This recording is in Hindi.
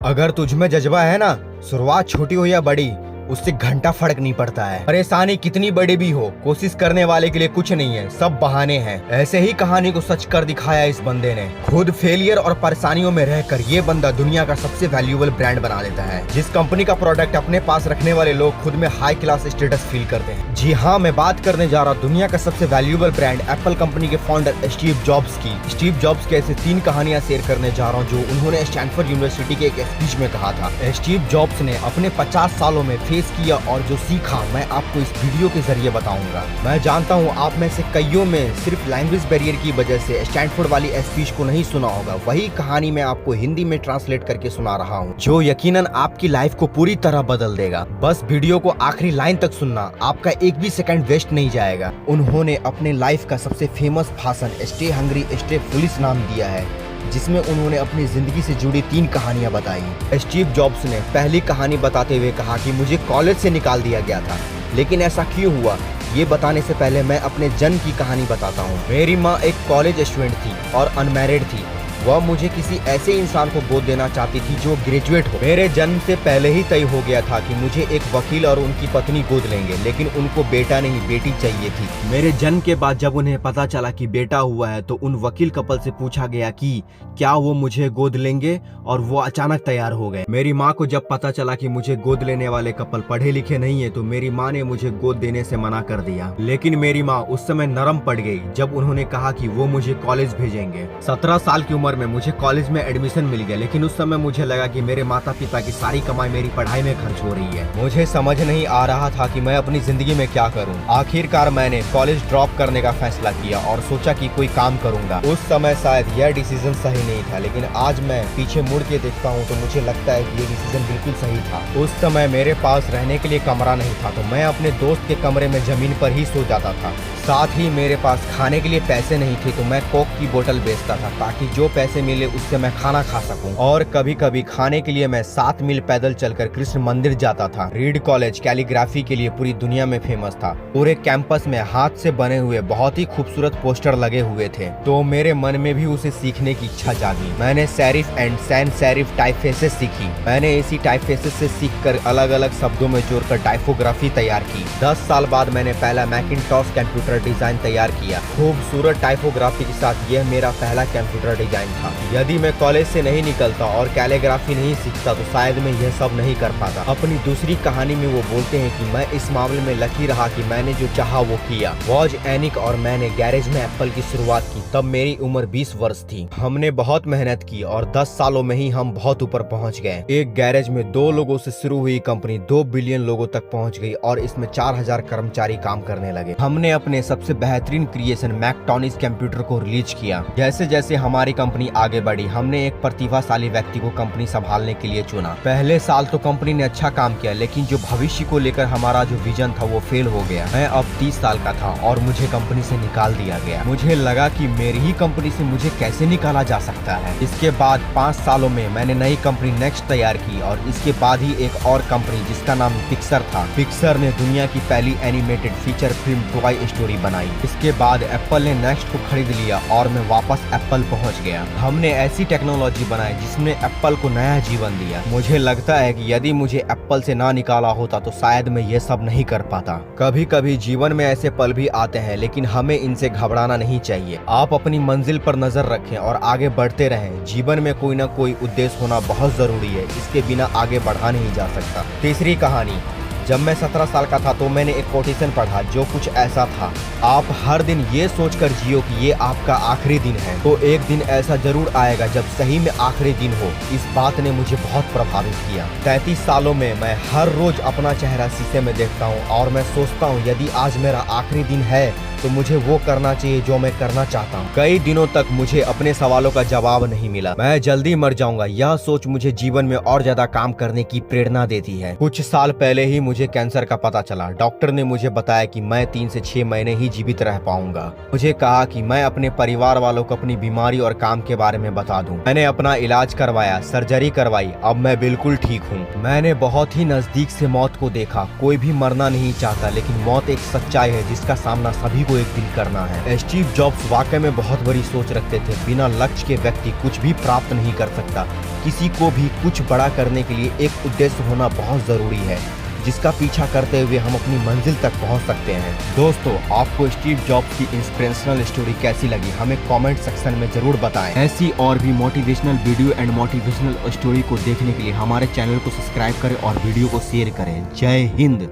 अगर तुझ में जज्बा है ना, शुरुआत छोटी हो या बड़ी, उससे घंटा फर्क नहीं पड़ता है। परेशानी कितनी बड़ी भी हो, कोशिश करने वाले के लिए कुछ नहीं है, सब बहाने हैं। ऐसे ही कहानी को सच कर दिखाया इस बंदे ने। खुद फेलियर और परेशानियों में रहकर ये बंदा दुनिया का सबसे वैल्यूएबल ब्रांड बना लेता है। जिस कंपनी का प्रोडक्ट अपने पास रखने वाले लोग खुद में हाई क्लास स्टेटस फील करते हैं। जी हाँ, मैं बात करने जा रहा हूँ दुनिया का सबसे वैल्यूएबल ब्रांड एप्पल कंपनी के फाउंडर स्टीव जॉब्स की। स्टीव जॉब्स के ऐसे 3 कहानियां शेयर करने जा रहा हूँ जो उन्होंने स्टैनफोर्ड यूनिवर्सिटी के एक स्पीच में कहा था। स्टीव जॉब्स ने अपने 50 सालों में फेस किया और जो सीखा मैं आपको इस वीडियो के जरिए बताऊंगा। मैं जानता हूं आप में से कईयों में सिर्फ लैंग्वेज बैरियर की वजह से स्टैनफोर्ड वाली स्पीच को नहीं सुना होगा। वही कहानी मैं आपको हिंदी में ट्रांसलेट करके सुना रहा हूं, जो यकीनन आपकी लाइफ को पूरी तरह बदल देगा। बस वीडियो को आखिरी लाइन तक सुनना, आपका एक भी सेकंड वेस्ट नहीं जाएगा। उन्होंने अपने लाइफ का सबसे फेमस भाषण स्टे हंग्री स्टे फुलिश नाम दिया है, जिसमें उन्होंने अपनी जिंदगी से जुड़ी 3 कहानियां बताई। स्टीव जॉब्स ने पहली कहानी बताते हुए कहा कि मुझे कॉलेज से निकाल दिया गया था, लेकिन ऐसा क्यों हुआ ये बताने से पहले मैं अपने जन्म की कहानी बताता हूँ। मेरी माँ एक कॉलेज स्टूडेंट थी और अनमैरिड थी। वह मुझे किसी ऐसे इंसान को गोद देना चाहती थी जो ग्रेजुएट हो। मेरे जन्म से पहले ही तय हो गया था कि मुझे एक वकील और उनकी पत्नी गोद लेंगे, लेकिन उनको बेटा नहीं बेटी चाहिए थी। मेरे जन्म के बाद जब उन्हें पता चला कि बेटा हुआ है तो उन वकील कपल से पूछा गया कि क्या वो मुझे गोद लेंगे, और वो अचानक तैयार हो गए। मेरी माँ को जब पता चला कि मुझे गोद लेने वाले कपल पढ़े लिखे नहीं है तो मेरी माँ ने मुझे गोद देने से मना कर दिया। लेकिन मेरी माँ उस समय नरम पड़ गई जब उन्होंने कहा कि वो मुझे कॉलेज भेजेंगे। 17 साल की उम्र में मुझे कॉलेज में एडमिशन मिल गया, लेकिन उस समय मुझे लगा कि मेरे माता पिता की सारी कमाई मेरी पढ़ाई में खर्च हो रही है। मुझे समझ नहीं आ रहा था कि मैं अपनी जिंदगी में क्या करूं। आखिरकार मैंने कॉलेज ड्रॉप करने का फैसला किया और सोचा कि कोई काम करूंगा। उस समय शायद यह डिसीजन सही नहीं था, लेकिन आज मैं पीछे मुड़ के देखता हूं तो मुझे लगता है कि ये डिसीजन बिल्कुल सही था। उस समय मेरे पास रहने के लिए कमरा नहीं था तो मैं अपने दोस्त के कमरे में जमीन पर ही सो जाता था। साथ ही मेरे पास खाने के लिए पैसे नहीं थे तो मैं कोक की बोतल बेचता था ताकि जो पैसे मिले उससे मैं खाना खा सकूं। और कभी कभी खाने के लिए मैं 7 मील पैदल चलकर कृष्ण मंदिर जाता था। रीड कॉलेज कैलीग्राफी के लिए पूरी दुनिया में फेमस था। पूरे कैंपस में हाथ से बने हुए बहुत ही खूबसूरत पोस्टर लगे हुए थे, तो मेरे मन में भी उसे सीखने की इच्छा जागी। मैंने सेरिफ एंड सैन सेरिफ टाइपफेसेस सीखी। मैंने इसी टाइपफेसेस से सीखकर अलग अलग शब्दों में जोड़कर टाइपोग्राफी तैयार की। 10 साल बाद मैंने पहला मैकिंटॉश कंप्यूटर डिजाइन तैयार किया। खूबसूरत टाइपोग्राफी के साथ यह मेरा पहला कंप्यूटर डिजाइन था। यदि मैं कॉलेज से नहीं निकलता और कैलीग्राफी नहीं सीखता तो शायद मैं यह सब नहीं कर पाता। अपनी दूसरी कहानी में वो बोलते हैं कि मैं इस मामले में लकी रहा कि मैंने जो चाहा वो किया। वॉज एनिक और मैंने गैरेज में एप्पल की शुरुआत की। तब मेरी उम्र 20 वर्ष थी। हमने बहुत मेहनत की और 10 सालों में ही हम बहुत ऊपर पहुंच गए। एक गैरेज में 2 लोगों से शुरू हुई कंपनी 2 बिलियन लोगों तक पहुंच गई और इसमें 4000 कर्मचारी काम करने लगे। हमने अपने सबसे बेहतरीन क्रिएशन मैकटॉनिस कंप्यूटर को रिलीज किया। जैसे जैसे हमारी कंपनी आगे बढ़ी हमने एक प्रतिभाशाली व्यक्ति को कंपनी संभालने के लिए चुना। पहले साल तो कंपनी ने अच्छा काम किया, लेकिन जो भविष्य को लेकर हमारा जो विजन था वो फेल हो गया। मैं अब 30 साल का था और मुझे कंपनी से निकाल दिया गया। मुझे लगा कि मेरी ही कंपनी से मुझे कैसे निकाला जा सकता है। इसके बाद 5 सालों में मैंने नई कंपनी नेक्स्ट तैयार की और इसके बाद ही एक और कंपनी जिसका नाम पिक्सर था। पिक्सर ने दुनिया की पहली animated feature film toy story बनाई। इसके बाद एप्पल ने नेक्स्ट को खरीद लिया और मैं वापस एप्पल पहुंच गया। हमने ऐसी टेक्नोलॉजी बनाई जिसने एप्पल को नया जीवन दिया। मुझे लगता है कि यदि मुझे एप्पल से ना निकाला होता तो शायद मैं ये सब नहीं कर पाता। कभी कभी जीवन में ऐसे पल भी आते हैं, लेकिन हमें इनसे घबराना नहीं चाहिए। आप अपनी मंजिल पर नजर रखें और आगे बढ़ते रहें। जीवन में कोई ना कोई उद्देश्य होना बहुत जरूरी है, इसके बिना आगे बढ़ा नहीं जा सकता। तीसरी कहानी, जब मैं 17 साल का था तो मैंने एक कोटेशन पढ़ा जो कुछ ऐसा था, आप हर दिन ये सोचकर जियो कि ये आपका आखिरी दिन है, तो एक दिन ऐसा जरूर आएगा जब सही में आखिरी दिन हो। इस बात ने मुझे बहुत प्रभावित किया। 33 सालों में मैं हर रोज अपना चेहरा शीशे में देखता हूँ और मैं सोचता हूँ यदि आज मेरा आखिरी दिन है तो मुझे वो करना चाहिए जो मैं करना चाहता हूँ। कई दिनों तक मुझे अपने सवालों का जवाब नहीं मिला। मैं जल्दी मर जाऊंगा, यह सोच मुझे जीवन में और ज्यादा काम करने की प्रेरणा देती है। कुछ साल पहले ही मुझे मुझे कैंसर का पता चला। डॉक्टर ने मुझे बताया कि मैं 3 से 6 महीने ही जीवित रह पाऊंगा। मुझे कहा कि मैं अपने परिवार वालों को अपनी बीमारी और काम के बारे में बता दूं। मैंने अपना इलाज करवाया, सर्जरी करवाई, अब मैं बिल्कुल ठीक हूँ। मैंने बहुत ही नजदीक से मौत को देखा। कोई भी मरना नहीं चाहता, लेकिन मौत एक सच्चाई है जिसका सामना सभी को एक दिन करना है। स्टीव जॉब्स वाकई में बहुत बड़ी सोच रखते थे। बिना लक्ष्य के व्यक्ति कुछ भी प्राप्त नहीं कर सकता। किसी को भी कुछ बड़ा करने के लिए एक उद्देश्य होना बहुत जरूरी है, जिसका पीछा करते हुए हम अपनी मंजिल तक पहुंच सकते हैं। दोस्तों, आपको स्टीव जॉब्स की इंस्पिरेशनल स्टोरी कैसी लगी हमें कमेंट सेक्शन में जरूर बताएं। ऐसी और भी motivational video and motivational story को देखने के लिए हमारे चैनल को सब्सक्राइब करें और वीडियो को शेयर करें। जय हिंद।